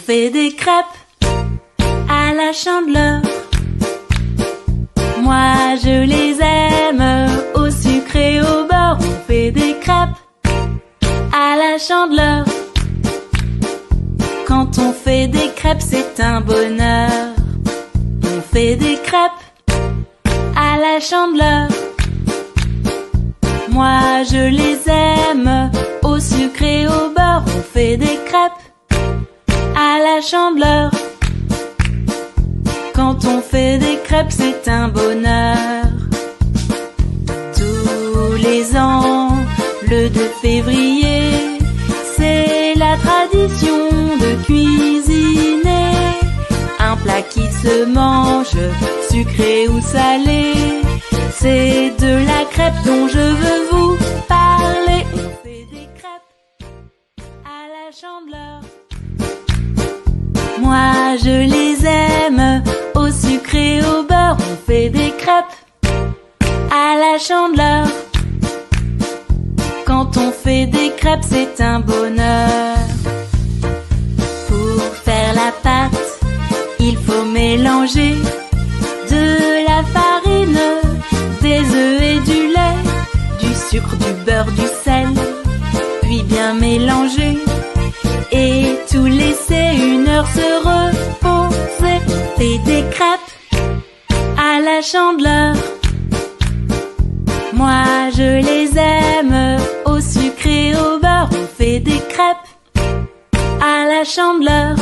fait des crêpes à la Chandeleur. Moi je les aime au sucre et au beurre. On fait des crêpes à la Chandeleur. Quand on fait des crêpes, c'est un bonheur. On fait des crêpes à la Chandeleur. Moi je les aime au sucre et au beurre. On fait des crêpes à la Chandeleur. Quand on fait des crêpes, c'est un bonheur. Tous les ans, le 2 février, c'est la tradition de cuisiner un plat qui se mange, sucré ou salé. C'est de la crêpe dont je veux vous parler. On fait des crêpes à la Chandeleur. Moi je les aime au sucre et au beurre. On fait des crêpes à la Chandeleur. Quand on fait des crêpes, c'est un bonheur. Pour faire la pâte, il faut mélanger de la farine, des œufs et du lait, du sucre, du beurre, du sel, puis bien mélanger et tout laisser 1 heure se reposer. On fait des crêpes à la Chandeleur. Moi je les aime au sucre et au beurre. On fait des crêpes à la Chandeleur.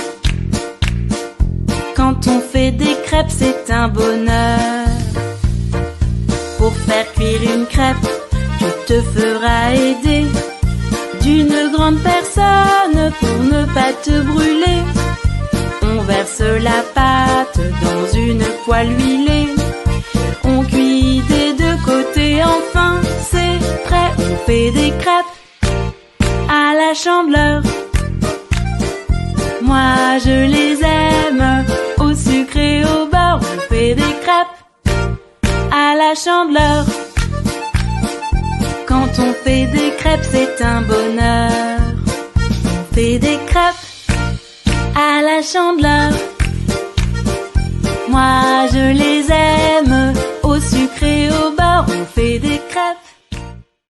Quand on fait des crêpes, c'est un bonheur. Pour faire cuire une crêpe, tu te feras aider d'une grande personne pour ne pas te brûler. On verse la pâte dans une poêle huilée. On cuit des 2 côtés, enfin c'est prêt. On fait des crêpes à la Chandeleur. Moi je les aime au sucre et au beurre. On fait des crêpes à la Chandeleur. Quand on fait des crêpes, c'est un bonheur. On fait des crêpes à la Chandeleur. Moi je les aime au sucre et au beurre. On fait des crêpes